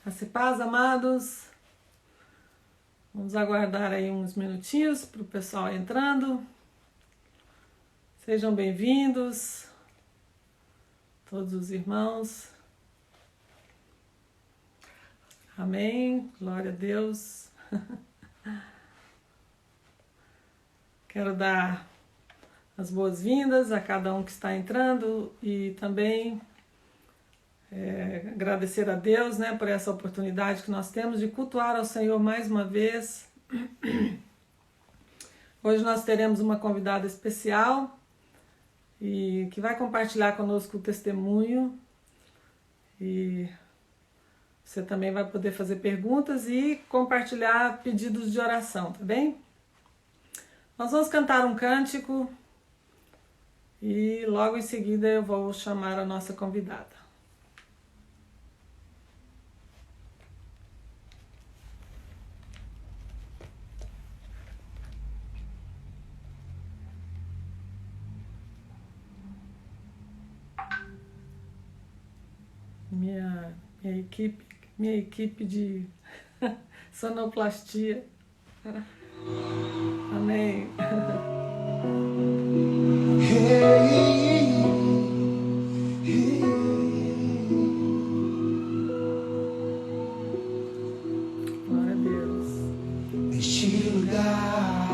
Graça e paz, amados. Vamos aguardar aí uns minutinhos para o pessoal entrando. Sejam bem-vindos, todos os irmãos. Amém. Glória a Deus. Quero dar as boas-vindas a cada um que está entrando e também agradecer a Deus, por essa oportunidade que nós temos de cultuar ao Senhor mais uma vez. Hoje nós teremos uma convidada especial e que vai compartilhar conosco o testemunho, e você também vai poder fazer perguntas e compartilhar pedidos de oração, tá bem? Nós vamos cantar um cântico e logo em seguida eu vou chamar a nossa convidada. Minha equipe de sonoplastia. Amém. Glória a Deus. Neste lugar,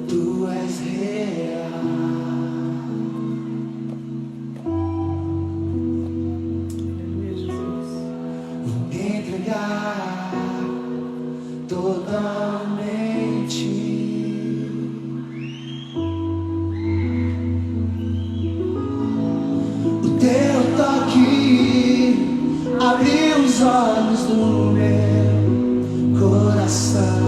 tu és real. Totalmente o teu toque abriu os olhos do meu coração.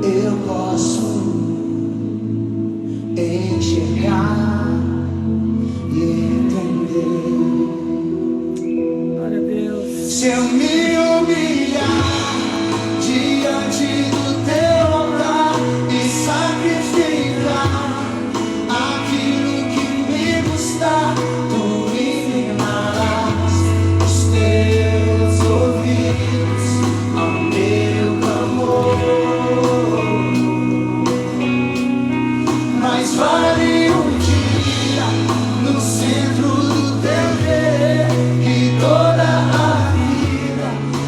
Eu posso enxergar e entender. Glória a Deus. Se eu me humilhar diante do teu altar e sacrificar aquilo que me custar, tu inclinarás os teus ouvidos ao meu clamor. Mas vale um dia no centro do teu querer que toda a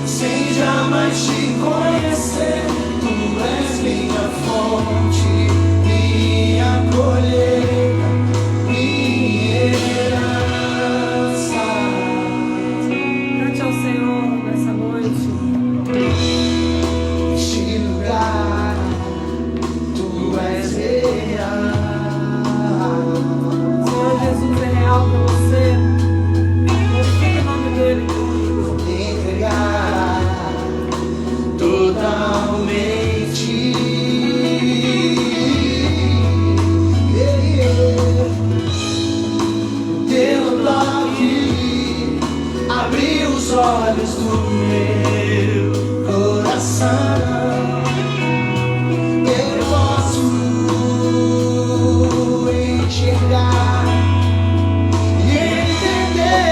sem jamais te conhecer, tu és minha fonte, minha colheita, minha herança. Cante ao Senhor nessa noite. Neste lugar, tu és real. Senhor Jesus é real para você. Glorifique o nome dele. Entregar totalmente. Teu toque abriu os olhos do meu coração. Eu posso enxergar e entender.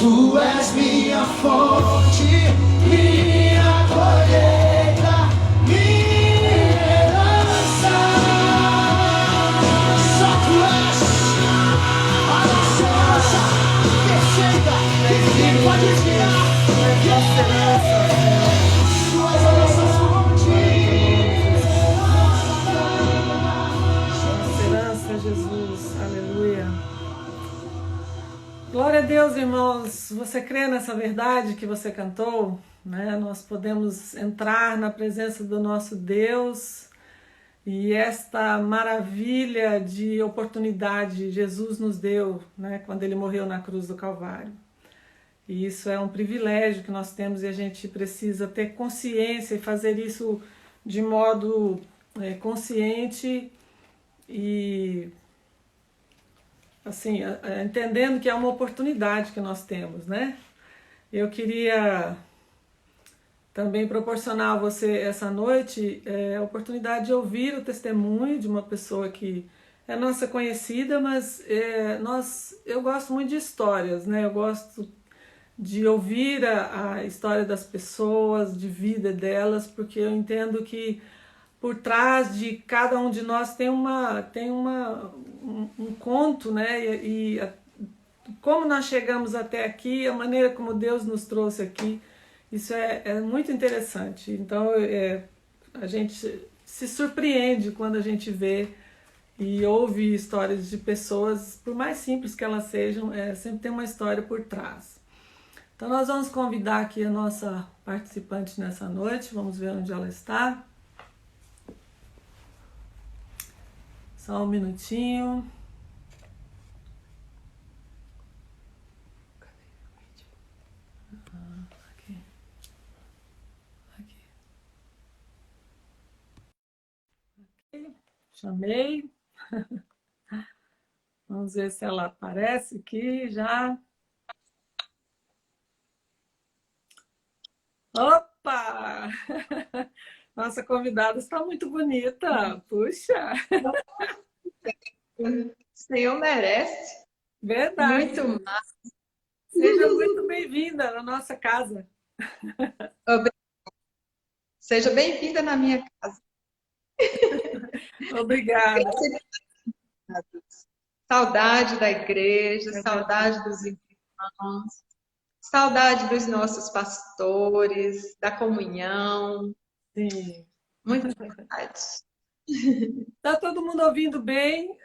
Tu és minha fonte, minha colheita, minha herança. Só tu és a nossa herança perfeita. Ninguém pode tirar. Tu és a nossa fonte. Esperança, Jesus. Aleluia. Glória a Deus, irmãos. Você crê nessa verdade que você cantou? Né? Nós podemos entrar na presença do nosso Deus e esta maravilha de oportunidade Jesus nos deu, né? Quando Ele morreu na cruz do Calvário. E isso é um privilégio que nós temos e a gente precisa ter consciência e fazer isso de modo consciente e assim, entendendo que é uma oportunidade que nós temos, né? Eu queria também proporcionar a você essa noite a oportunidade de ouvir o testemunho de uma pessoa que é nossa conhecida, mas eu gosto muito de histórias, né? Eu gosto de ouvir a história das pessoas, de vida delas, porque eu entendo que por trás de cada um de nós tem um conto, né? Como nós chegamos até aqui, a maneira como Deus nos trouxe aqui, isso é muito interessante. Então, a gente se surpreende quando a gente vê e ouve histórias de pessoas, por mais simples que elas sejam, sempre tem uma história por trás. Então, nós vamos convidar aqui a nossa participante nessa noite, vamos ver onde ela está. Só um minutinho. Aqui. Aqui. Chamei. Vamos ver se ela aparece aqui já. Opa! Nossa convidada está muito bonita. Puxa! O Senhor merece. Verdade. Muito massa. Seja muito bem-vinda na nossa casa. Seja bem-vinda na minha casa. Obrigada. Saudade da igreja, saudade dos irmãos, saudade dos nossos pastores, da comunhão. Sim. Muita saudade. Tá todo mundo ouvindo bem?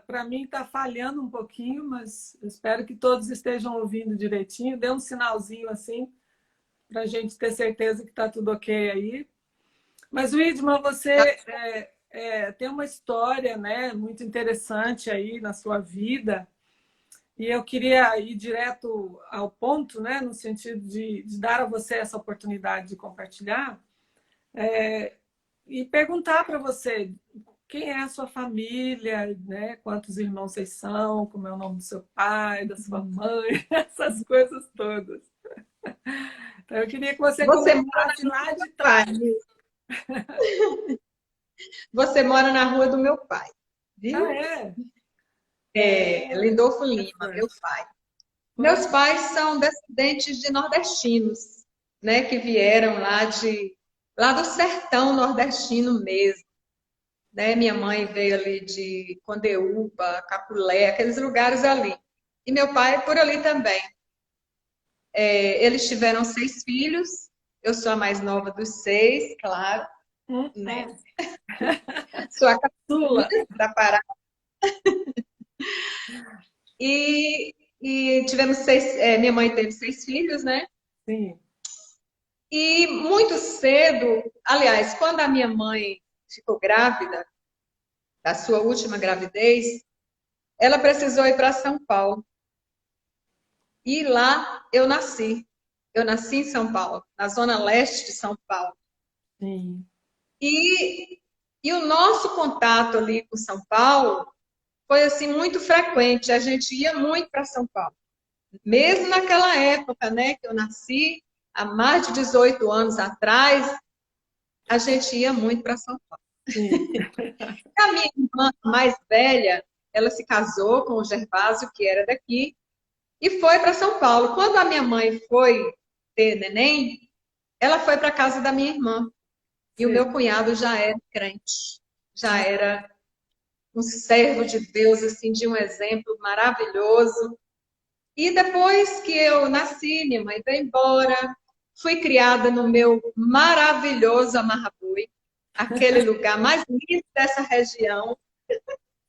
Para mim está falhando um pouquinho, mas espero que todos estejam ouvindo direitinho. Dê um sinalzinho assim, para a gente ter certeza que está tudo ok aí. Mas, Widman, você tem uma história, né, muito interessante aí na sua vida. E eu queria ir direto ao ponto, né, no sentido de dar a você essa oportunidade de compartilhar. E perguntar para você quem é a sua família, né? Quantos irmãos vocês são, como é o nome do seu pai, da sua mãe, essas coisas todas. Então, eu queria que você começasse lá de trás. Você mora na rua do meu pai, viu? Ah, é? Lindolfo Lima, meu pai. Meus pais são descendentes de nordestinos, né? Que vieram lá do sertão nordestino mesmo. Né? Minha mãe veio ali de Condeúba, Capulé, aqueles lugares ali. E meu pai por ali também. Eles tiveram 6 filhos. Eu sou a mais nova dos 6, claro. Né? Sou a caçula da Pará. E tivemos 6... minha mãe teve 6 filhos, né? Sim. E muito cedo, aliás, quando a minha mãe ficou grávida, da sua última gravidez, ela precisou ir para São Paulo. E lá eu nasci. Eu nasci em São Paulo, na zona leste de São Paulo. Sim. E o nosso contato ali com São Paulo foi assim muito frequente. A gente ia muito para São Paulo. Mesmo naquela época, né, que eu nasci, há mais de 18 anos atrás, a gente ia muito para São Paulo. A minha irmã mais velha, ela se casou com o Gervásio, que era daqui, e foi para São Paulo. Quando a minha mãe foi ter neném, ela foi para a casa da minha irmã. E o Sim. meu cunhado já era crente, já Ah, era um servo de Deus, assim, de um exemplo maravilhoso. E depois que eu nasci, minha mãe veio embora, fui criada no meu maravilhoso Amarrabui, aquele lugar mais lindo dessa região,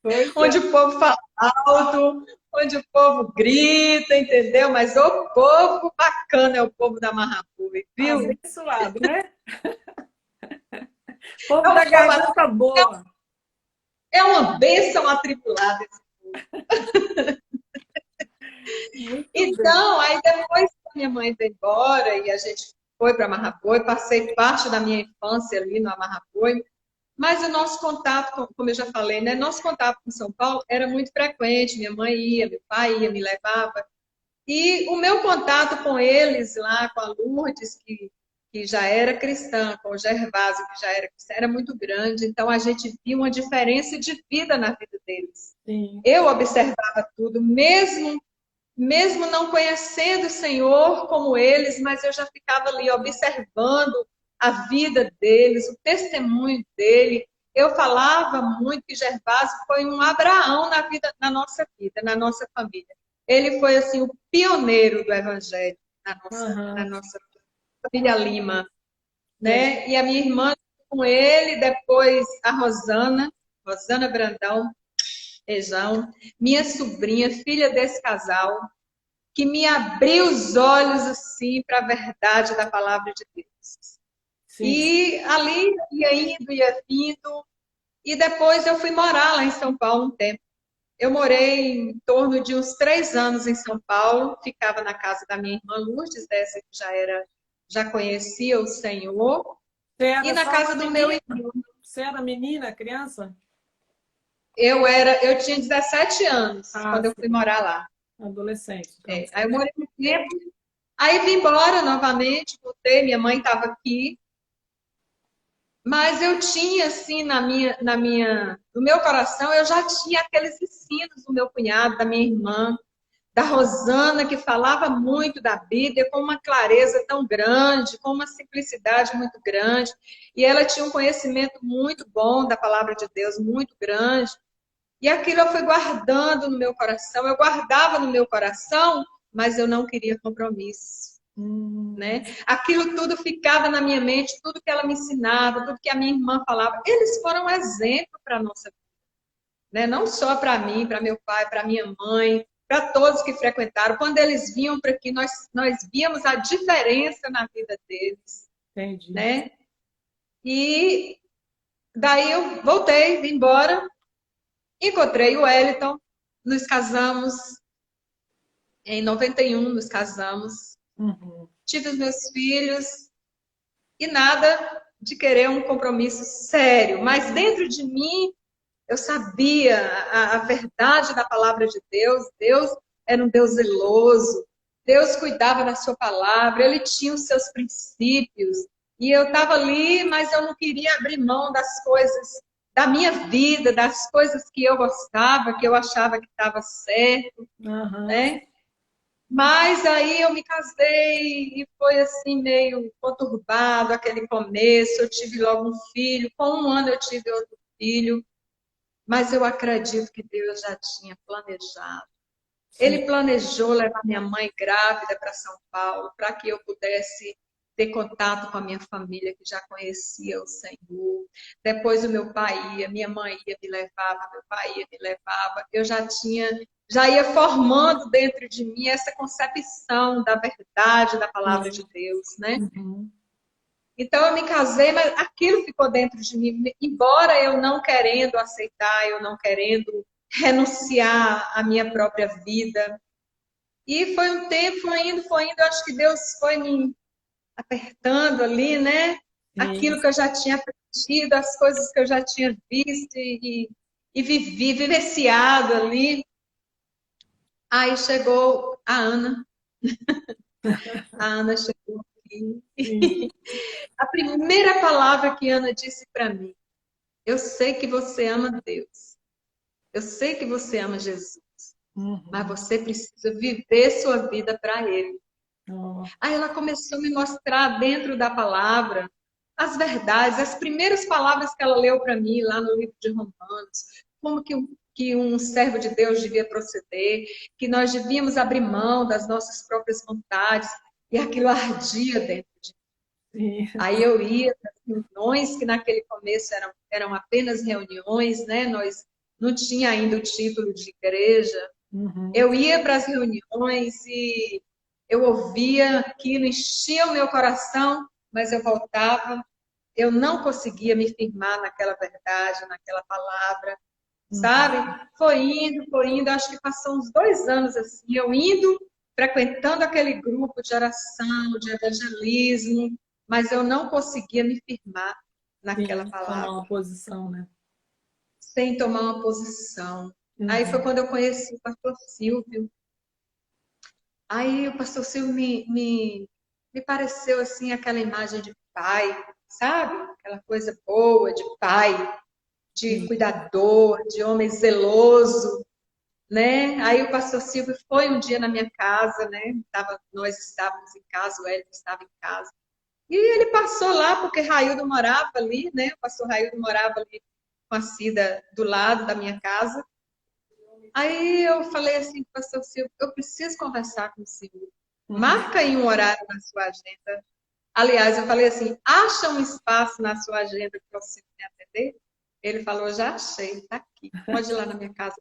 pois é. onde o povo fala alto, onde o povo grita, entendeu? Mas o povo bacana é o povo da Amarrabui, viu? Abençoado, né? Povo É da um povo, garganta boa. é uma bênção atribulada. Muito bem. Então, aí depois que a minha mãe veio embora e a gente foi para Amarraboi, passei parte da minha infância ali no Amarraboi, mas o nosso contato, como eu já falei, né? Nosso contato com São Paulo era muito frequente. Minha mãe ia, meu pai ia, me levava. E o meu contato com eles lá, com a Lourdes, que já era cristã, com o Gervásio, que já era cristã, era muito grande. Então, a gente via uma diferença de vida na vida deles. Sim. Eu observava tudo, mesmo não conhecendo o Senhor como eles, mas eu já ficava ali observando a vida deles, o testemunho dele. Eu falava muito que Gervásio foi um Abraão na vida, na nossa vida, na nossa família. Ele foi assim o pioneiro do evangelho na Aham, nossa família Lima, sei. né? E a minha irmã com ele, depois a Rosana Brandão, beijão, minha sobrinha, filha desse casal, que me abriu os olhos assim para a verdade da palavra de Deus. Sim. E ali ia indo, ia vindo, e depois eu fui morar lá em São Paulo um tempo. Eu morei em torno de uns 3 anos em São Paulo, ficava na casa da minha irmã Lourdes, dessa que já conhecia o Senhor, Você e era na só uma casa do meu menina? irmão. Você era menina, criança? Eu tinha 17 anos Ah, quando eu fui sim. morar lá. Adolescente, então. Aí eu morei um tempo, aí vim embora novamente, voltei, minha mãe estava aqui, mas eu tinha, assim, no meu coração, eu já tinha aqueles ensinos do meu cunhado, da minha irmã, da Rosana, que falava muito da Bíblia com uma clareza tão grande, com uma simplicidade muito grande. E ela tinha um conhecimento muito bom da palavra de Deus, muito grande. E aquilo eu fui guardando no meu coração, eu guardava no meu coração, mas eu não queria compromisso. Hum, Né? Aquilo tudo ficava na minha mente, tudo que ela me ensinava, tudo que a minha irmã falava, eles foram um exemplo para a nossa vida, né? Não só para mim, para meu pai, para minha mãe, para todos que frequentaram. Quando eles vinham para aqui, nós víamos a diferença na vida deles, entendi. né? E daí eu voltei, vim embora, encontrei o Wellington, nos casamos em 91, nos casamos, Uhum. tive os meus filhos, e nada de querer um compromisso sério, mas dentro de mim eu sabia a verdade da palavra de Deus. Deus era um Deus zeloso, Deus cuidava da sua palavra, ele tinha os seus princípios, e eu estava ali, mas eu não queria abrir mão das coisas da minha vida, das coisas que eu gostava, que eu achava que estava certo, Aham, né? Mas aí eu me casei e foi assim meio conturbado aquele começo. Eu tive logo um filho, com 1 ano eu tive outro filho, mas eu acredito que Deus já tinha planejado. sim. Ele planejou levar minha mãe grávida para São Paulo, para que eu pudesse ter contato com a minha família que já conhecia o Senhor. Depois o meu pai ia, minha mãe ia, me levava, meu pai ia, me levava. Eu já ia formando dentro de mim essa concepção da verdade da palavra de Sim. Deus, né? Uhum. Então eu me casei, mas aquilo ficou dentro de mim, embora eu não querendo aceitar, eu não querendo renunciar à minha própria vida. E foi um tempo, foi indo, eu acho que Deus foi me apertando ali, né? Sim. Aquilo que eu já tinha aprendido, as coisas que eu já tinha visto e vivenciado ali. Aí chegou a Ana. A Ana chegou aqui. Sim. A primeira palavra que a Ana disse para mim: eu sei que você ama Deus. Eu sei que você ama Jesus. mas Uhum. você precisa viver sua vida para Ele. Oh, Aí ela começou a me mostrar dentro da palavra as verdades, as primeiras palavras que ela leu para mim lá no livro de Romanos, como que um servo de Deus devia proceder, que nós devíamos abrir mão das nossas próprias vontades, e aquilo ardia dentro de mim. sim. Aí eu ia para as reuniões, que naquele começo eram apenas reuniões, né? Nós não tinha ainda o título de igreja. Uhum. Eu ia para as reuniões e eu ouvia aquilo, enchia o meu coração, mas eu voltava, eu não conseguia me firmar naquela verdade, naquela palavra, sabe? Uhum. Foi indo, acho que passou uns 2 anos assim, eu indo, frequentando aquele grupo de oração, de evangelismo, mas eu não conseguia me firmar naquela Sim, tomar palavra, uma posição, né? sem tomar uma posição. Aí foi Uhum. quando eu conheci o pastor Silvio. Aí o pastor Silvio me pareceu assim aquela imagem de pai, sabe? Aquela coisa boa de pai, de Sim. cuidador, de homem zeloso, né? Aí o pastor Silvio foi um dia na minha casa, né? Nós estávamos em casa, o Hélio estava em casa. E ele passou lá, porque Raildo morava ali, né? O pastor Raildo morava ali com a Cida do lado da minha casa. Aí eu falei assim, pastor Silvio, eu preciso conversar com o senhor. Uhum. Marca aí um horário na sua agenda. Aliás, eu falei assim, acha um espaço na sua agenda para o senhor me atender? Ele falou, já achei, está aqui. Pode ir lá na minha casa.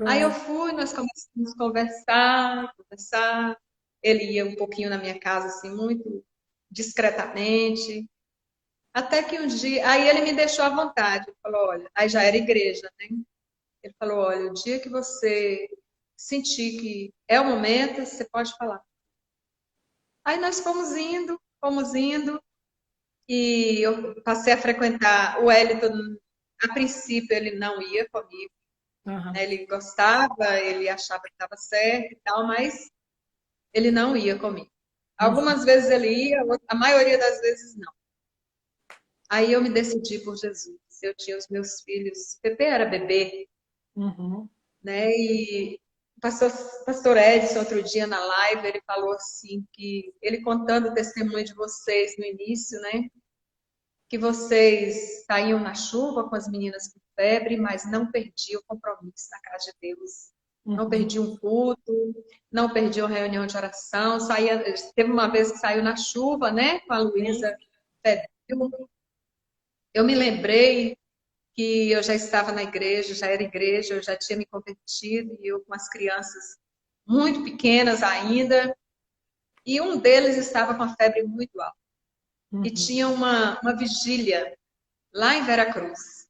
Aí eu Pronto. fui, nós começamos a conversar, conversar. Ele ia um pouquinho na minha casa, assim, muito discretamente. Até que um dia, aí ele me deixou à vontade. Ele falou, olha, aí já era igreja, né? Ele falou, olha, o dia que você sentir que é o momento, você pode falar. Aí nós fomos indo, e eu passei a frequentar o Wellington. A princípio, ele não ia comigo, Aham. né? Ele gostava, ele achava que estava certo e tal, mas ele não ia comigo. Uhum. Algumas vezes ele ia, a maioria das vezes não. Aí eu me decidi por Jesus. Eu tinha os meus filhos, Pepe era bebê, Uhum. né? E o pastor Edson, outro dia na live, ele falou assim que ele contando o testemunho de vocês no início, né? Que vocês saíam na chuva com as meninas com febre, mas não perdiam o compromisso na casa de Deus. Não Uhum. perdiam um culto, não perdiam reunião de oração. Teve uma vez que saiu na chuva, né? Com a Sim. Luísa febril. Eu me lembrei que eu já estava na igreja, já era igreja, eu já tinha me convertido, e eu com as crianças muito pequenas ainda, e um deles estava com a febre muito alta. E Uhum. tinha uma vigília lá em Veracruz.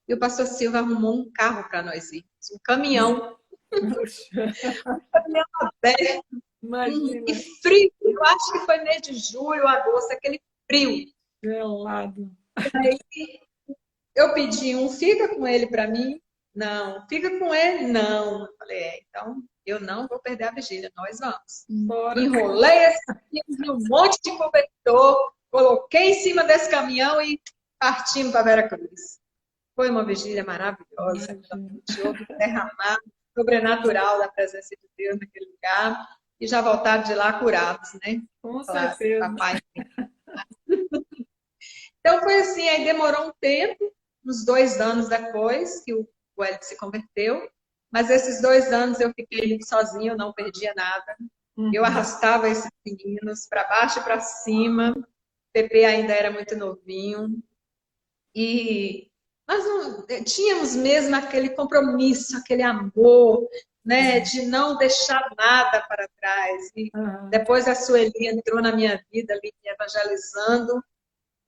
E o pastor Silva arrumou um carro para nós irmos, um caminhão, Puxa, caminhão aberto, e imagina, frio. Eu acho que foi mês de julho, agosto, aquele frio. gelado. Eu pedi um, fica com ele para mim? Não. Fica com ele? Não. Eu falei, então eu não vou perder a vigília, nós vamos. Bora. Enrolei esse caminhão de um monte de cobertor, coloquei em cima desse caminhão e partimos para Veracruz. Foi uma vigília maravilhosa, Imagina. houve um derramado sobrenatural da presença de Deus naquele lugar, e já voltaram de lá curados, né? Com Claro, certeza. papai. Então foi assim, aí demorou um tempo, uns 2 anos depois que o Wellington se converteu, mas esses 2 anos eu fiquei sozinha, eu não perdia nada. Eu Uhum. arrastava esses meninos para baixo e para cima. O Pepe ainda era muito novinho. E nós não, tínhamos mesmo aquele compromisso, aquele amor, né, de não deixar nada para trás. E Aham. depois a Sueli entrou na minha vida ali, me evangelizando,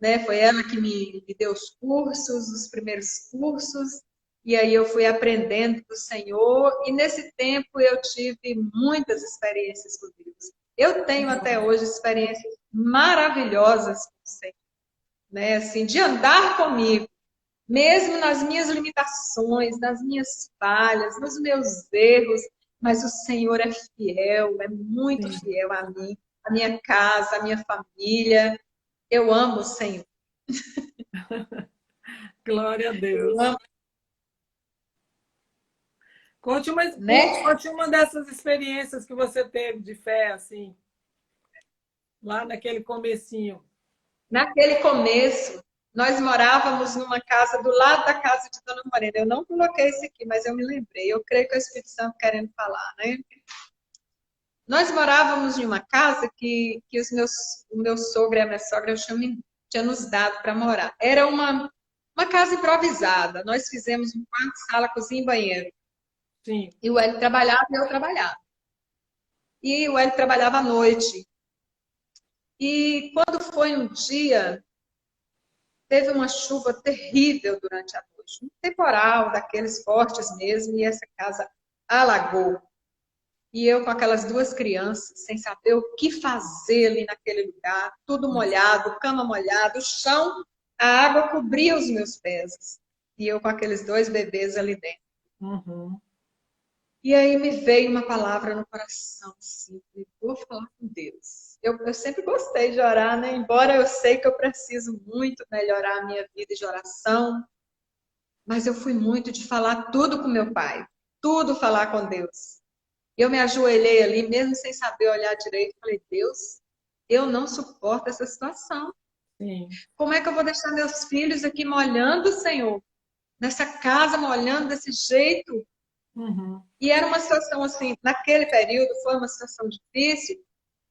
né? Foi ela que me deu os cursos, os primeiros cursos, e aí eu fui aprendendo do Senhor, e nesse tempo eu tive muitas experiências com Deus. Eu tenho até hoje experiências maravilhosas com o Senhor, né? Assim, de andar comigo, mesmo nas minhas limitações, nas minhas falhas, nos meus erros, mas o Senhor é fiel, é muito Sim. fiel a mim, a minha casa, a minha família. Eu amo o Senhor. Glória a Eu Deus. amo. né? conte uma dessas experiências que você teve de fé, assim, lá naquele comecinho. Naquele começo, nós morávamos numa casa do lado da casa de Dona Morena. Eu não coloquei isso aqui, mas eu me lembrei. Eu creio que é o Espírito Santo querendo falar, né? Nós morávamos em uma casa que o meu sogro e a minha sogra tinha nos dado para morar. Era uma casa improvisada. Nós fizemos um quarto, sala, cozinha e banheiro. Sim. E o Hélio trabalhava e eu trabalhava. E o Hélio trabalhava à noite. E quando foi um dia, teve uma chuva terrível durante a noite. Um temporal, daqueles fortes mesmo, e essa casa alagou. E eu com aquelas duas crianças, sem saber o que fazer ali naquele lugar, tudo molhado, cama molhada, o chão, a água cobria os meus pés. E eu com aqueles dois bebês ali dentro. Uhum. E aí me veio uma palavra no coração, assim, vou falar com Deus. Eu sempre gostei de orar, né? Embora eu sei que eu preciso muito melhorar a minha vida de oração, mas eu fui muito de falar tudo com meu pai, tudo falar com Deus. Eu me ajoelhei ali, mesmo sem saber olhar direito, falei, Deus, eu não suporto essa situação. Sim. Como é que eu vou deixar meus filhos aqui molhando, Senhor? Nessa casa molhando desse jeito? Uhum. E era uma situação assim, naquele período foi uma situação difícil,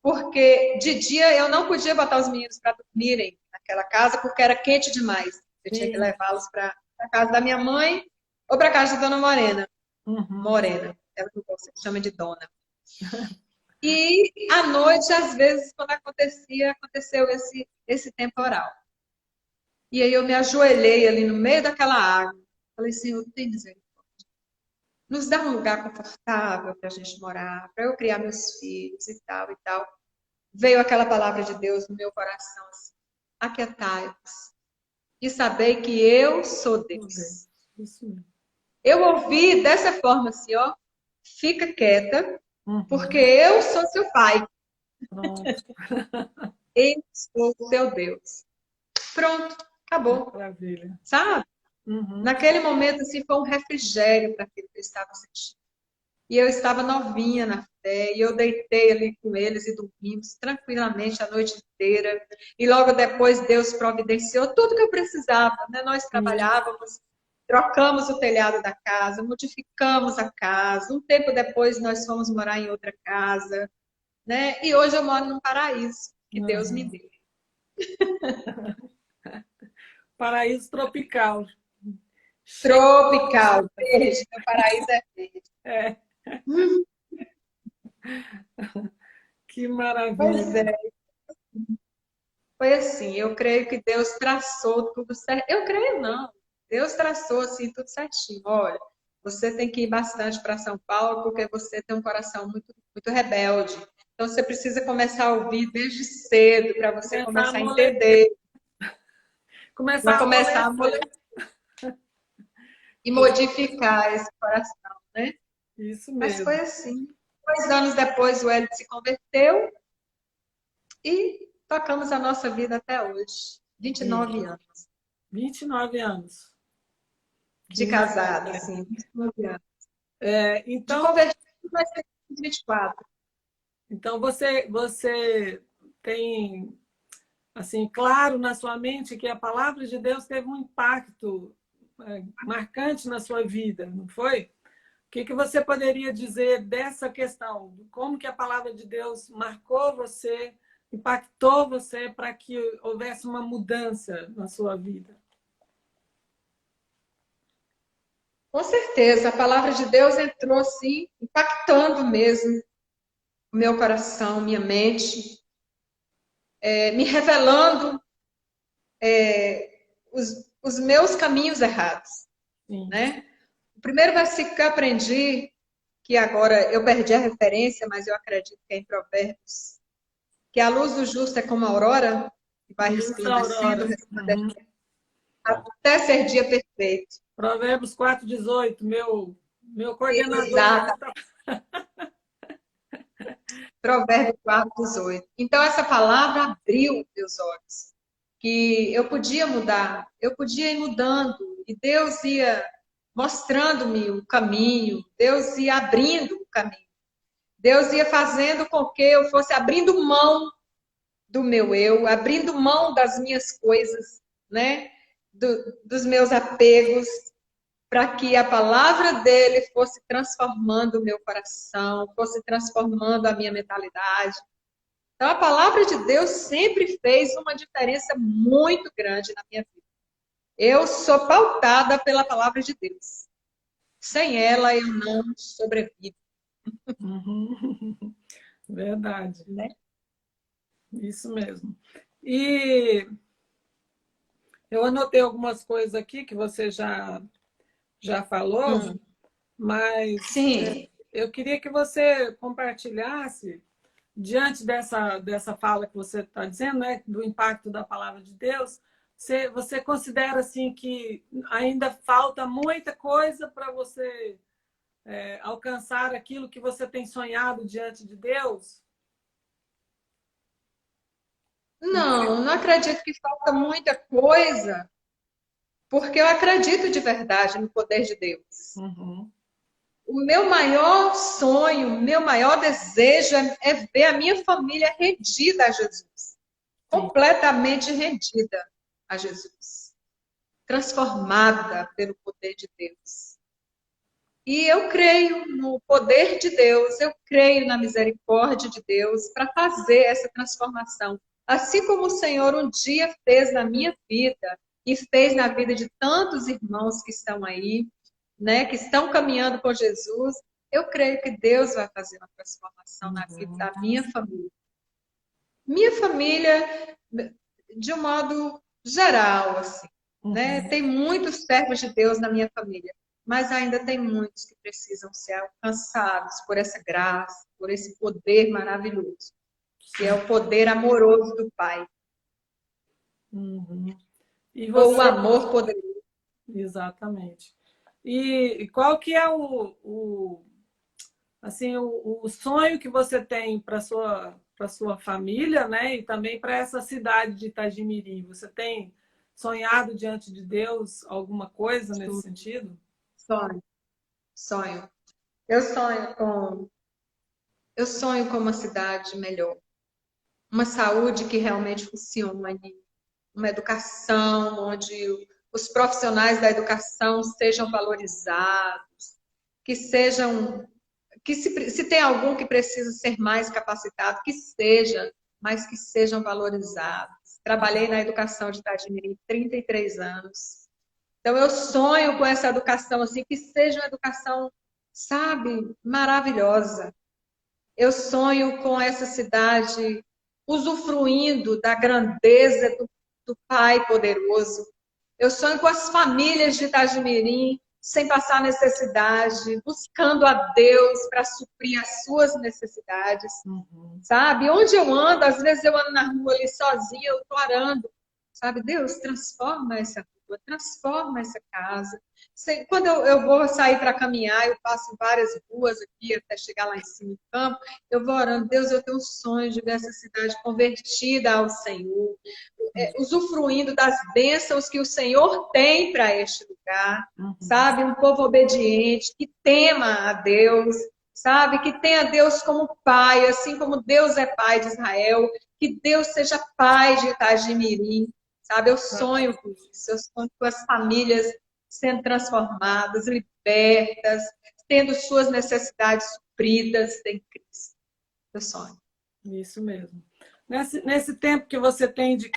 porque de dia eu não podia botar os meninos para dormirem naquela casa, porque era quente demais. Eu tinha que Sim. levá-los para a casa da minha mãe ou para a casa da Dona Morena. Uhum. Morena, ela não gosta, chama de Dona. E à noite, às vezes, quando aconteceu esse temporal. E aí eu me ajoelhei ali no meio daquela água. Falei, Senhor, tem misericórdia. Nos dá um lugar confortável para a gente morar, para eu criar meus filhos e tal e tal. Veio aquela palavra de Deus no meu coração assim, aquietai-vos e sabei que eu sou Deus. Isso mesmo. Eu ouvi dessa forma assim, ó, fica quieta, Uhum. porque eu sou seu pai. Pronto. Eu sou seu Deus. Pronto, acabou. Maravilha. Sabe? Uhum. Naquele momento, assim, foi um refrigério para aquilo que eu estava sentindo. E eu estava novinha na fé, e eu deitei ali com eles e dormimos tranquilamente a noite inteira. E logo depois Deus providenciou tudo que eu precisava, né? Nós trabalhávamos, trocamos o telhado da casa, modificamos a casa. Um tempo depois nós fomos morar em outra casa, né? E hoje eu moro num paraíso que Deus me deu. Paraíso tropical. Tropical, verde. Meu paraíso é verde. É. Que maravilha. Pois é. Foi assim, eu creio que Deus traçou tudo certo. Eu creio não. Deus traçou assim tudo certinho. Olha, você tem que ir bastante para São Paulo porque você tem um coração muito rebelde. Então você precisa começar a ouvir desde cedo para você começar a entender. Começar a amolecer. E modificar esse coração, né? Isso mesmo. Mas foi assim. 2 anos depois o Hélio se converteu e tocamos a nossa vida até hoje. 29 anos. 29 anos. De casado, sim. 29 anos. Então, de convertido vai ser 24. Então, você tem, assim, claro na sua mente que a palavra de Deus teve um impacto marcante na sua vida, não foi? O que você poderia dizer dessa questão? Como que a palavra de Deus marcou você, impactou você para que houvesse uma mudança na sua vida? Com certeza, a palavra de Deus entrou assim, impactando mesmo o meu coração, minha mente, me revelando os meus caminhos errados. Sim. Né? O primeiro versículo que eu aprendi, que agora eu perdi a referência, mas eu acredito que é em Provérbios, que a luz do justo é como a aurora, que vai resplandecendo, até ser dia perfeito. Provérbios 4,18, meu coordenador. Exato. Provérbios 4,18. Então, essa palavra abriu meus olhos. Que eu podia mudar, eu podia ir mudando. E Deus ia mostrando-me o caminho, Deus ia abrindo o caminho. Deus ia fazendo com que eu fosse abrindo mão do meu eu, abrindo mão das minhas coisas, né? Dos meus apegos, para que a palavra dele fosse transformando o meu coração, fosse transformando a minha mentalidade. Então, a palavra de Deus sempre fez uma diferença muito grande na minha vida. Eu sou pautada pela palavra de Deus. Sem ela, eu não sobrevivo. Uhum. Verdade, Né? isso mesmo. E eu anotei algumas coisas aqui que você já falou, mas Sim. eu queria que você compartilhasse, diante dessa fala que você está dizendo, né, do impacto da palavra de Deus, você considera assim que ainda falta muita coisa para você alcançar aquilo que você tem sonhado diante de Deus? Não, não acredito que falta muita coisa, porque eu acredito de verdade no poder de Deus. Uhum. O meu maior sonho, o meu maior desejo é ver a minha família rendida a Jesus. Sim. Completamente rendida a Jesus. Transformada pelo poder de Deus. E eu creio no poder de Deus, eu creio na misericórdia de Deus para fazer essa transformação. Assim como o Senhor um dia fez na minha vida e fez na vida de tantos irmãos que estão aí, né, que estão caminhando com Jesus, eu creio que Deus vai fazer uma transformação na vida da minha família. Minha família, de um modo geral, assim, né? Tem muitos servos de Deus na minha família, mas ainda tem muitos que precisam ser alcançados por essa graça, por esse poder maravilhoso, que é o poder amoroso do Pai, Uhum. E ou o você, amor poderoso. exatamente. E qual que é assim, o sonho que você tem para sua família, né? E também para essa cidade de Itagimirim? Você tem sonhado diante de Deus alguma coisa nesse sentido? Sonho, sonho. Eu sonho com uma cidade melhor, uma saúde que realmente funcione, uma educação onde os profissionais da educação sejam valorizados, que sejam, que se tem algum que precisa ser mais capacitado, que seja, mas que sejam valorizados. Trabalhei na educação de Itagimirim 33 anos. Então eu sonho com essa educação assim, que seja uma educação, sabe, maravilhosa. Eu sonho com essa cidade usufruindo da grandeza do Pai poderoso. Eu sonho com as famílias de Itagimirim sem passar necessidade, buscando a Deus para suprir as suas necessidades. Sabe? Onde eu ando, às vezes eu ando na rua ali sozinha, eu estou orando. Sabe? Deus, transforma essa rua, transforma essa casa. Quando eu vou sair para caminhar, eu passo em várias ruas aqui até chegar lá em cima do campo, eu vou orando, Deus, eu tenho um sonho de ver essa cidade convertida ao Senhor, usufruindo das bênçãos que o Senhor tem para este lugar, sabe? Um povo obediente, que tema a Deus, sabe? Que tenha Deus como pai, assim como Deus é pai de Israel, que Deus seja pai de Itagimirim, sabe? Eu sonho com isso, eu sonho com as famílias sendo transformadas, libertas, tendo suas necessidades supridas em Cristo. Eu sonho. Isso mesmo. Nesse tempo que você tem de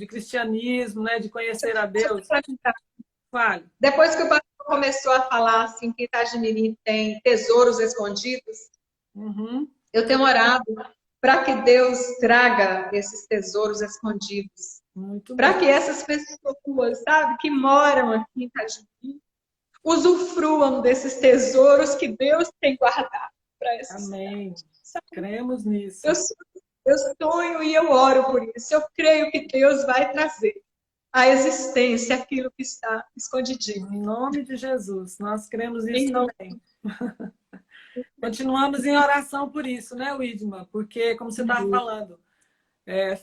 cristianismo, né, de conhecer a Deus, fale. Depois que o pastor começou a falar assim, que Itagimirim tem tesouros escondidos, eu tenho orado para que Deus traga esses tesouros escondidos. Para que essas pessoas, sabe, que moram aqui em Itagimirim, usufruam desses tesouros que Deus tem guardado para essas Amém. Sabe? Cremos nisso. Eu sonho e eu oro por isso. Eu creio que Deus vai trazer à existência aquilo que está escondidinho. Em nome de Jesus, nós cremos nisso também. Continuamos em oração por isso, né, Widma? Porque, como você estava falando,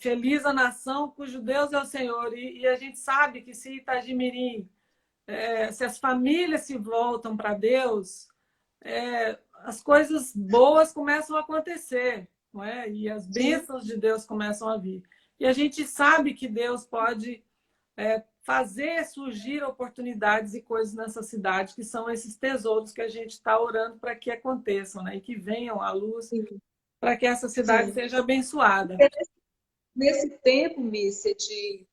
feliz a nação cujo Deus é o Senhor. E a gente sabe que se Itagimirim se as famílias se voltam para Deus, as coisas boas começam a acontecer, não é? E as bênçãos de Deus começam a vir. E a gente sabe que Deus pode fazer surgir oportunidades e coisas nessa cidade, que são esses tesouros que a gente está orando para que aconteçam, né? E que venham à luz, para que essa cidade seja abençoada. Nesse tempo, Mícia, de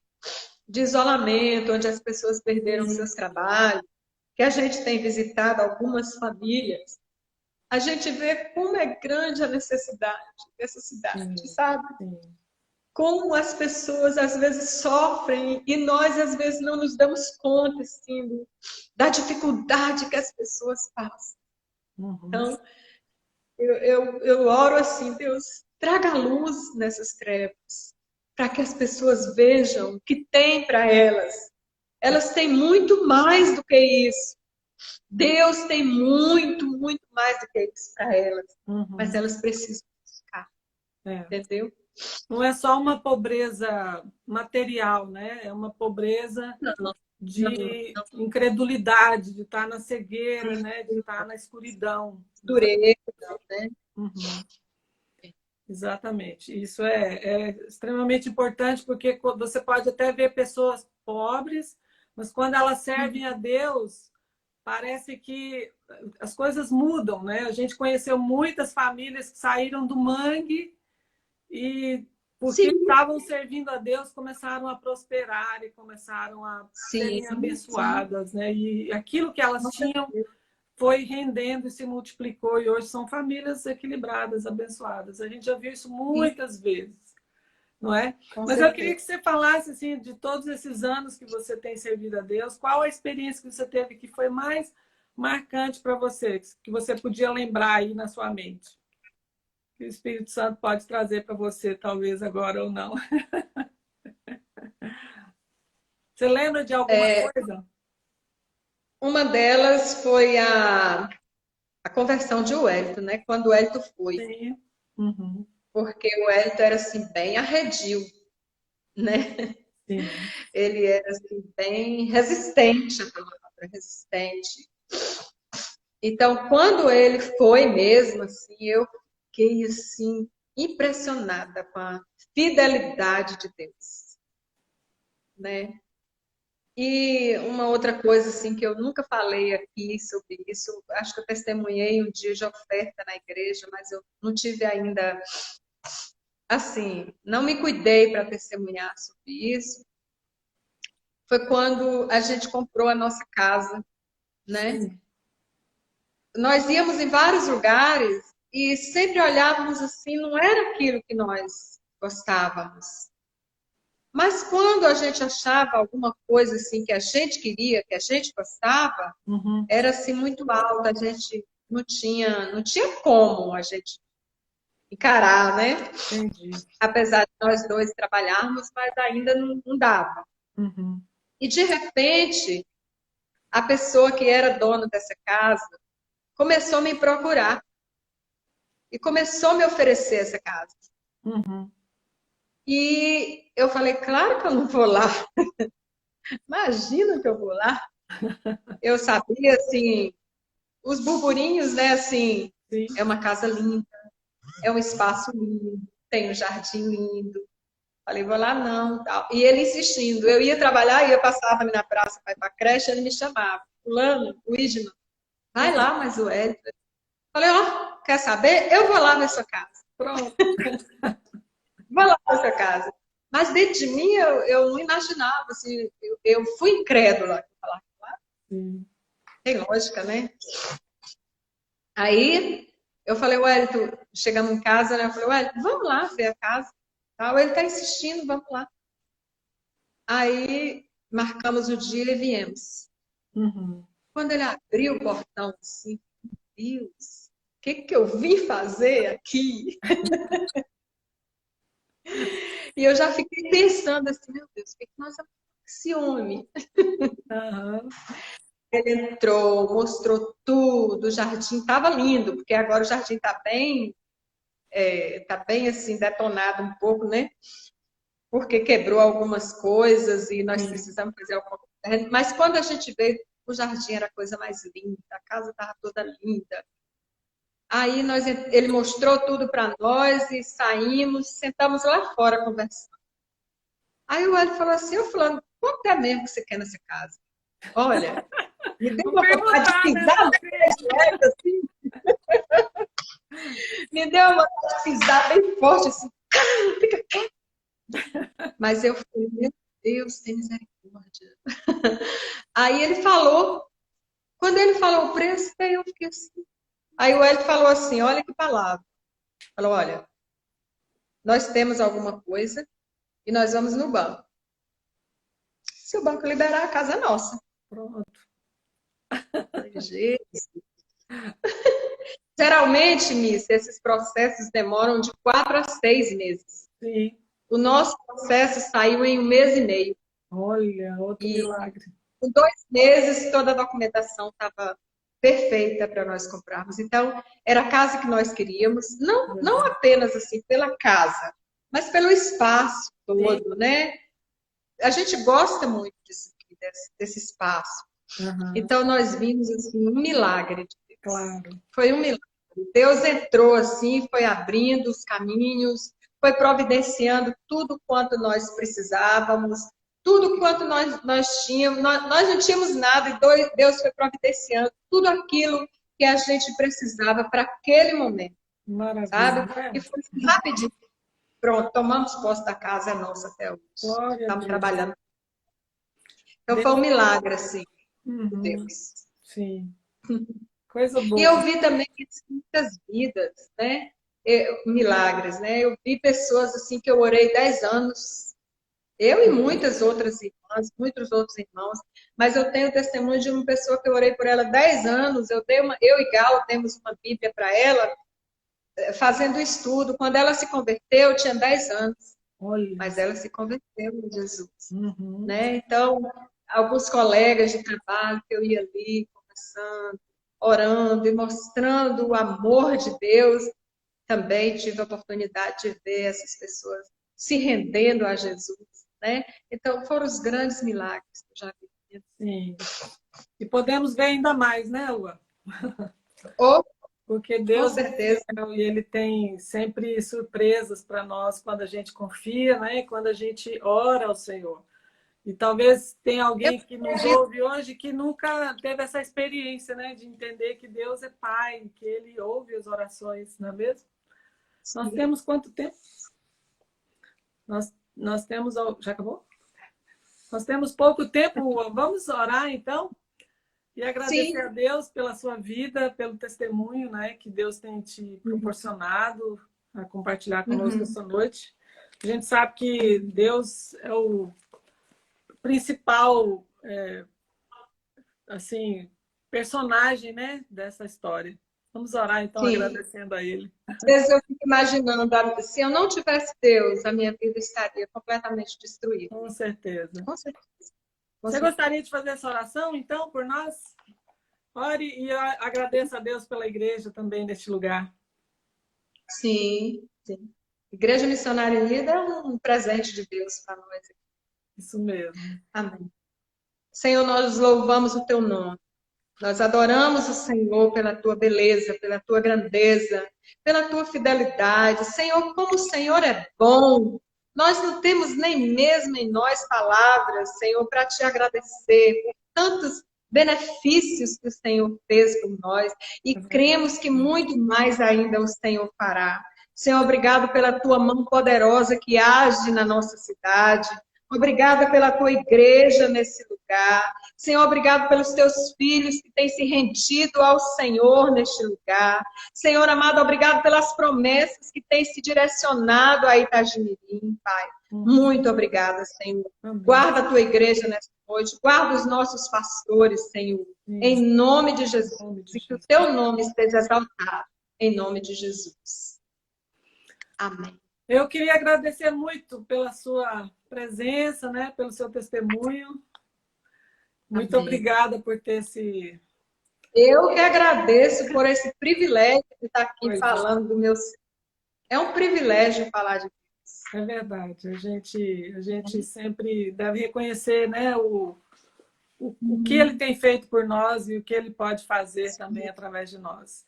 isolamento, onde as pessoas perderam seus trabalhos, que a gente tem visitado algumas famílias, a gente vê como é grande a necessidade dessa cidade, sabe? Como as pessoas às vezes sofrem e nós às vezes não nos damos conta assim, da dificuldade que as pessoas passam. Então, eu oro assim, Deus, traga luz nessas trevas, para que as pessoas vejam o que tem para elas. Elas têm muito mais do que isso. Deus tem muito, muito mais do que isso para elas. Mas elas precisam buscar. Entendeu? Não é só uma pobreza material, né? É uma pobreza de incredulidade, de estar na cegueira, né? De estar na escuridão. Dureza, né? Exatamente. Isso é extremamente importante, porque você pode até ver pessoas pobres, mas quando elas servem a Deus, parece que as coisas mudam, né? A gente conheceu muitas famílias que saíram do mangue e, porque estavam servindo a Deus, começaram a prosperar e começaram a serem abençoadas, né? E aquilo que elas tinham foi rendendo e se multiplicou, e hoje são famílias equilibradas, abençoadas. A gente já viu isso muitas vezes, não é? Mas eu queria que você falasse, assim, de todos esses anos que você tem servido a Deus, qual a experiência que você teve que foi mais marcante para você, que você podia lembrar aí na sua mente? Que o Espírito Santo pode trazer para você, talvez agora ou não. Você lembra de alguma coisa? Uma delas foi a conversão de Wellington, né? Quando o Wellington foi. Sim. Porque o Wellington era assim, bem arredio, né? Sim. Ele era assim, bem resistente, a palavra, resistente. Então, quando ele foi mesmo, assim, eu fiquei assim, impressionada com a fidelidade de Deus, né? E uma outra coisa assim que eu nunca falei aqui sobre isso, acho que eu testemunhei um dia de oferta na igreja, mas eu não tive ainda, assim, não me cuidei para testemunhar sobre isso. Foi quando a gente comprou a nossa casa, né? Sim. Nós íamos em vários lugares e sempre olhávamos assim, não era aquilo que nós gostávamos. Mas quando a gente achava alguma coisa assim que a gente queria, que a gente gostava, era assim muito alta, a gente não tinha como a gente encarar, né? Entendi. Apesar de nós dois trabalharmos, mas ainda não dava. E de repente, a pessoa que era dona dessa casa começou a me procurar e começou a me oferecer essa casa. E eu falei, claro que eu não vou lá. Imagina que eu vou lá. Eu sabia, assim, os burburinhos, né, assim, é uma casa linda, é um espaço lindo, tem um jardim lindo. Falei, vou lá não, tal. E ele insistindo, eu ia trabalhar, ia passar na praça para ir para a creche, ele me chamava, fulano, o Idman, vai lá, mas o Hélio. Falei, ó, quer saber? Eu vou lá na sua casa. Pronto. Vou lá na sua casa. Mas dentro de mim, eu não imaginava, assim, eu fui incrédula. Tem lógica, né? Aí, eu falei, Wellington, chegamos em casa, né? Eu falei, Wellington, vamos lá ver a casa. Ele tá insistindo, vamos lá. Aí, marcamos o dia e viemos. Quando ele abriu o portão, assim, meu Deus, o que eu vim fazer aqui? E eu já fiquei pensando assim, meu Deus, o que nós vamos fazer com esse homem? Ele entrou, mostrou tudo, o jardim estava lindo, porque agora o jardim está bem assim, detonado um pouco, né? Porque quebrou algumas coisas e nós precisamos fazer alguma Mas quando a gente veio, o jardim era a coisa mais linda, a casa estava toda linda. Aí ele mostrou tudo para nós e saímos, sentamos lá fora conversando. Aí o Hélio falou assim, eu falando, quanto é mesmo que você quer nessa casa? Olha, me deu Vou uma vontade de perguntar, né? pisar no pé de Hélio, assim. Me deu uma vontade de pisar bem forte, assim. Fica quieto. Mas eu falei, meu Deus, tem misericórdia. Aí ele falou, quando ele falou o preço, aí eu fiquei assim. Aí o Hélio falou assim, olha que palavra. Falou, olha, nós temos alguma coisa e nós vamos no banco. Se o banco liberar, a casa é nossa. Pronto. Jesus. Geralmente, Miss, esses processos demoram de 4 a 6 meses. Sim. O nosso processo saiu em 1 mês e meio. Olha, outro E milagre. em 2 meses, toda a documentação estava perfeita para nós comprarmos. Então, era a casa que nós queríamos, não apenas assim pela casa, mas pelo espaço todo, né? A gente gosta muito desse espaço. Uhum. Então, nós vimos assim, um milagre de Deus. Claro. Foi um milagre. Deus entrou assim, foi abrindo os caminhos, foi providenciando tudo quanto nós precisávamos, tudo quanto nós tínhamos. Nós não tínhamos nada e Deus foi providenciando tudo aquilo que a gente precisava para aquele momento. Maravilha. Sabe? E foi rapidinho. Pronto, tomamos posse da casa, é nossa até hoje. Glória Estamos a Deus. trabalhando. Então Deus. foi um milagre, assim, Uhum. Deus. Sim. Coisa boa. E eu vi também muitas vidas, né? Milagres, né? Eu vi pessoas assim que eu orei 10 anos, eu e muitas outras irmãs, muitos outros irmãos, mas eu tenho testemunho de uma pessoa que eu orei por ela 10 anos, eu e Gal demos uma Bíblia para ela, fazendo estudo. Quando ela se converteu, eu tinha 10 anos. Olha. Mas ela se converteu em Jesus. Uhum. Né? Então, alguns colegas de trabalho que eu ia ali conversando, orando e mostrando o amor de Deus, também tive a oportunidade de ver essas pessoas se rendendo a Jesus. Né? Então, foram os grandes milagres que eu já vi. Sim. E podemos ver ainda mais, né, Lua? Porque Deus, com certeza, e Ele tem sempre surpresas para nós quando a gente confia, né? E quando a gente ora ao Senhor. E talvez tenha alguém que nos ouve hoje que nunca teve essa experiência, né? De entender que Deus é Pai, que Ele ouve as orações, não é mesmo? Sim. Nós temos quanto tempo? Nós temos... Já acabou? Nós temos pouco tempo. Vamos orar, então? E agradecer a Deus pela sua vida, pelo testemunho, né, que Deus tem te proporcionado a compartilhar conosco essa noite. A gente sabe que Deus é o principal assim, personagem, né, dessa história. Vamos orar, então, agradecendo a Ele. Às vezes eu fico imaginando, se eu não tivesse Deus, a minha vida estaria completamente destruída. Com certeza. Com certeza. Você gostaria de fazer essa oração, então, por nós? Ore e agradeça a Deus pela igreja também neste lugar. Sim, sim. Igreja Missionária Unida é um presente de Deus para nós. Isso mesmo. Amém. Senhor, nós louvamos o teu nome. Nós adoramos o Senhor pela tua beleza, pela tua grandeza, pela tua fidelidade. Senhor, como o Senhor é bom. Nós não temos nem mesmo em nós palavras, Senhor, para te agradecer por tantos benefícios que o Senhor fez por nós e cremos que muito mais ainda o Senhor fará. Senhor, obrigado pela tua mão poderosa que age na nossa cidade. Obrigada pela tua igreja nesse lugar. Senhor, obrigado pelos teus filhos que têm se rendido ao Senhor neste lugar. Senhor amado, obrigado pelas promessas que têm se direcionado a Itagimirim, Pai. Muito obrigada, Senhor. Amém. Guarda a tua igreja nesta noite. Guarda os nossos pastores, Senhor. Em nome de Jesus. E que o teu nome esteja exaltado. Em nome de Jesus. Amém. Eu queria agradecer muito pela sua presença, né? Pelo seu testemunho. Muito obrigada por ter esse... Eu que agradeço por esse privilégio de estar aqui falando do meu... É um privilégio falar de Deus. É verdade. A gente sempre deve reconhecer, né, o o que ele tem feito por nós e o que ele pode fazer também através de nós.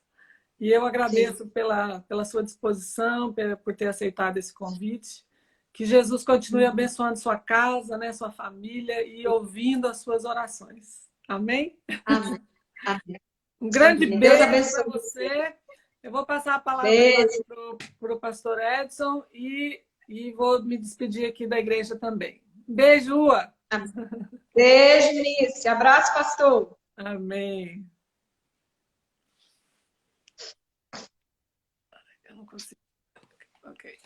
E eu agradeço pela sua disposição, por ter aceitado esse convite. Que Jesus continue abençoando sua casa, né, sua família e ouvindo as suas orações. Amém? Amém. Amém. Um grande Deus beijo abençoe para você. Eu vou passar a palavra Beijo. para o pastor Edson e vou me despedir aqui da igreja também. Beijo, Ua. Beijo, Nícia. Abraço, pastor. Amém. Eu não consigo. Ok.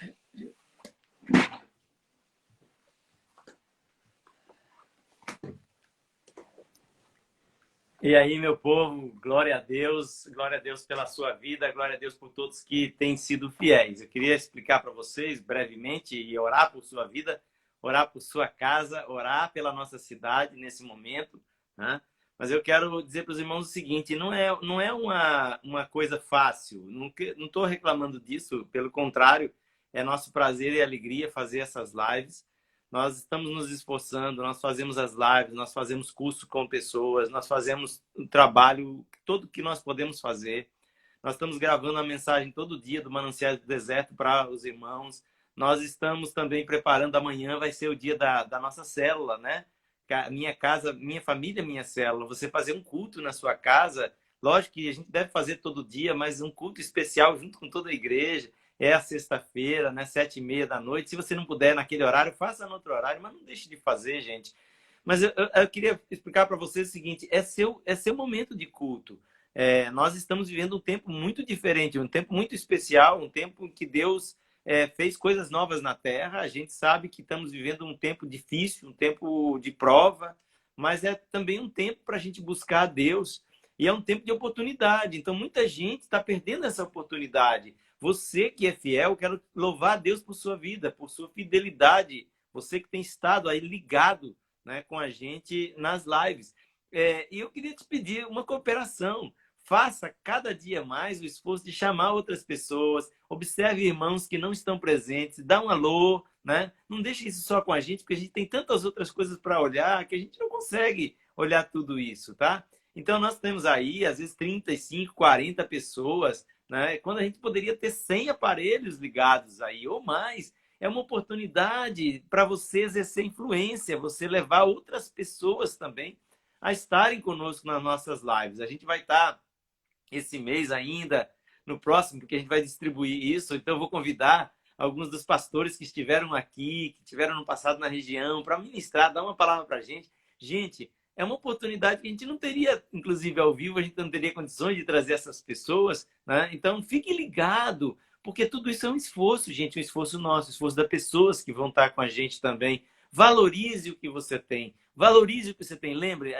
E aí, meu povo, glória a Deus pela sua vida, glória a Deus por todos que têm sido fiéis. Eu queria explicar para vocês brevemente e orar por sua vida, orar por sua casa, orar pela nossa cidade nesse momento, né? Mas eu quero dizer para os irmãos o seguinte, não é uma coisa fácil, não estou reclamando disso, pelo contrário, é nosso prazer e alegria fazer essas lives. Nós estamos nos esforçando, nós fazemos as lives, nós fazemos curso com pessoas, nós fazemos o trabalho, todo que nós podemos fazer. Nós estamos gravando a mensagem todo dia do Mananciais do Deserto para os irmãos. Nós estamos também preparando, amanhã vai ser o dia da nossa célula, né? Minha casa, minha família, minha célula. Você fazer um culto na sua casa, lógico que a gente deve fazer todo dia, mas um culto especial junto com toda a igreja. É a sexta-feira, né? 7h30 da noite. Se você não puder naquele horário, faça no outro horário, mas não deixe de fazer, gente. Mas eu queria explicar para vocês o seguinte, é seu momento de culto. Nós estamos vivendo um tempo muito diferente, um tempo muito especial, um tempo em que Deus fez coisas novas na Terra. A gente sabe que estamos vivendo um tempo difícil, um tempo de prova, mas é também um tempo para a gente buscar a Deus. E é um tempo de oportunidade. Então, muita gente está perdendo essa oportunidade. Você que é fiel, quero louvar a Deus por sua vida, por sua fidelidade. Você que tem estado aí ligado, né, com a gente nas lives. E eu queria te pedir uma cooperação. Faça cada dia mais o esforço de chamar outras pessoas. Observe irmãos que não estão presentes. Dá um alô, né? Não deixe isso só com a gente, porque a gente tem tantas outras coisas para olhar que a gente não consegue olhar tudo isso, tá? Então, nós temos aí, às vezes, 35, 40 pessoas, né? Quando a gente poderia ter 100 aparelhos ligados aí, ou mais. É uma oportunidade para você exercer influência, você levar outras pessoas também a estarem conosco nas nossas lives. A gente vai estar esse mês ainda, no próximo, porque a gente vai distribuir isso. Então, eu vou convidar alguns dos pastores que estiveram aqui, que estiveram no passado na região, para ministrar, dar uma palavra para a gente. Gente, é uma oportunidade que a gente não teria, inclusive ao vivo, a gente não teria condições de trazer essas pessoas, né? Então, fique ligado, porque tudo isso é um esforço, gente, um esforço nosso, um esforço das pessoas que vão estar com a gente também. Valorize o que você tem, valorize o que você tem. Lembre,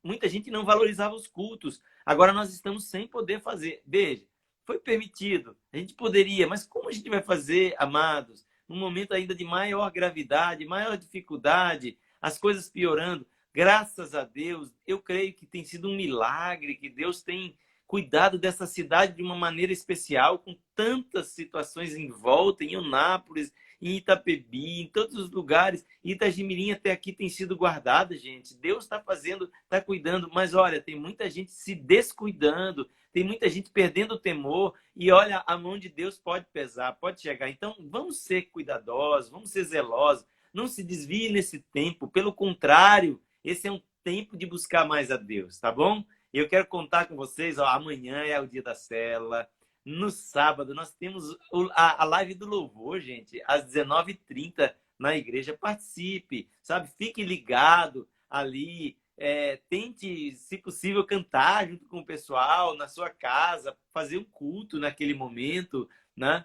muita gente não valorizava os cultos, agora nós estamos sem poder fazer. Veja, foi permitido, a gente poderia, mas como a gente vai fazer, amados, num momento ainda de maior gravidade, maior dificuldade, as coisas piorando? Graças a Deus, eu creio que tem sido um milagre, que Deus tem cuidado dessa cidade de uma maneira especial, com tantas situações em volta, em Eunápolis, em Itapebi, em todos os lugares. Itagimirim até aqui tem sido guardada, gente. Deus está fazendo, está cuidando. Mas olha, tem muita gente se descuidando, tem muita gente perdendo o temor. E olha, a mão de Deus pode pesar, pode chegar. Então, vamos ser cuidadosos, vamos ser zelosos. Não se desvie nesse tempo. Pelo contrário, esse é um tempo de buscar mais a Deus, tá bom? E eu quero contar com vocês, ó, amanhã é o dia da célula. No sábado, nós temos a live do louvor, gente, às 19h30 na igreja. Participe, sabe? Fique ligado ali. Tente, se possível, cantar junto com o pessoal na sua casa, fazer um culto naquele momento, né?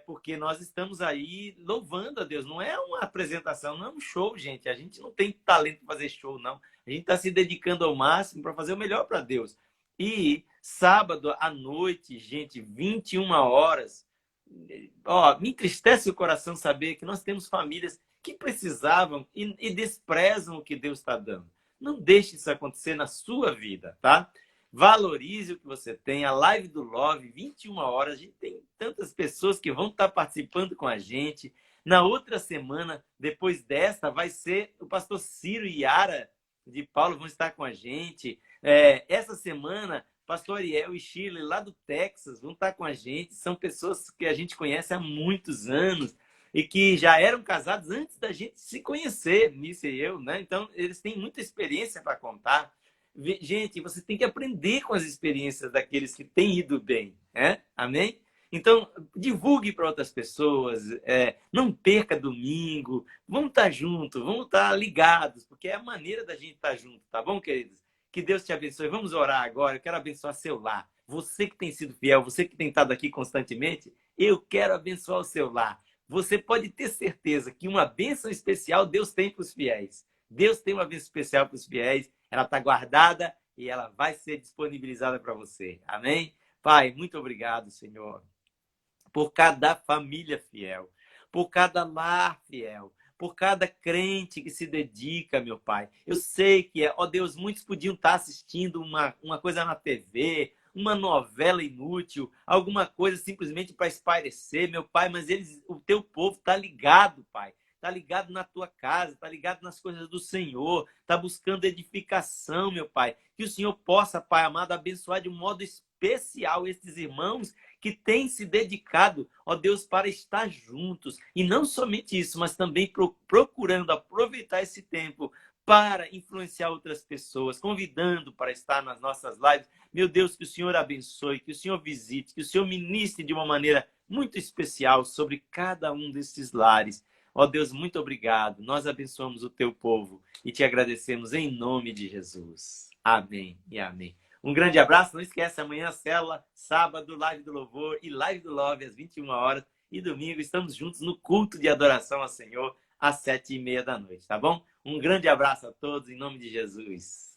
Porque nós estamos aí louvando a Deus. Não é uma apresentação, não é um show, gente. A gente não tem talento para fazer show, não. A gente está se dedicando ao máximo para fazer o melhor para Deus. E sábado à noite, gente, 21 horas. Ó, me entristece o coração saber que nós temos famílias que precisavam e desprezam o que Deus está dando. Não deixe isso acontecer na sua vida, tá? Valorize o que você tem. A live do Love, 21 horas. A gente tem tantas pessoas que vão estar participando com a gente. Na outra semana, depois desta, vai ser o pastor Ciro e Yara de Paulo vão estar com a gente. Essa semana, pastor Ariel e Shirley, lá do Texas, vão estar com a gente. São pessoas que a gente conhece há muitos anos e que já eram casados antes da gente se conhecer, Nícia e eu, né? Então, eles têm muita experiência para contar. Gente, você tem que aprender com as experiências daqueles que têm ido bem, né? Amém? Então, divulgue para outras pessoas, não perca domingo, vamos estar juntos, vamos estar ligados, porque é a maneira da gente estar junto, tá bom, queridos? Que Deus te abençoe. Vamos orar agora, eu quero abençoar seu lar. Você que tem sido fiel, você que tem estado aqui constantemente, eu quero abençoar o seu lar. Você pode ter certeza que uma bênção especial Deus tem para os fiéis. Deus tem uma bênção especial para os fiéis, ela está guardada e ela vai ser disponibilizada para você. Amém? Pai, muito obrigado, Senhor, por cada família fiel, por cada lar fiel, por cada crente que se dedica, meu Pai. Eu sei que, ó Deus, muitos podiam estar assistindo uma coisa na TV, uma novela inútil, alguma coisa simplesmente para espairecer, meu Pai, mas o teu povo está ligado, Pai. Está ligado na tua casa, está ligado nas coisas do Senhor, está buscando edificação, meu Pai. Que o Senhor possa, Pai amado, abençoar de um modo especial esses irmãos que têm se dedicado, ó Deus, para estar juntos. E não somente isso, mas também procurando aproveitar esse tempo para influenciar outras pessoas, convidando para estar nas nossas lives. Meu Deus, que o Senhor abençoe, que o Senhor visite, que o Senhor ministre de uma maneira muito especial sobre cada um desses lares. Ó Deus, muito obrigado. Nós abençoamos o teu povo e te agradecemos em nome de Jesus. Amém e amém. Um grande abraço. Não esquece, amanhã célula, sábado, live do louvor e live do love às 21 horas. E domingo estamos juntos no culto de adoração ao Senhor às 7h30 da noite, tá bom? Um grande abraço a todos em nome de Jesus.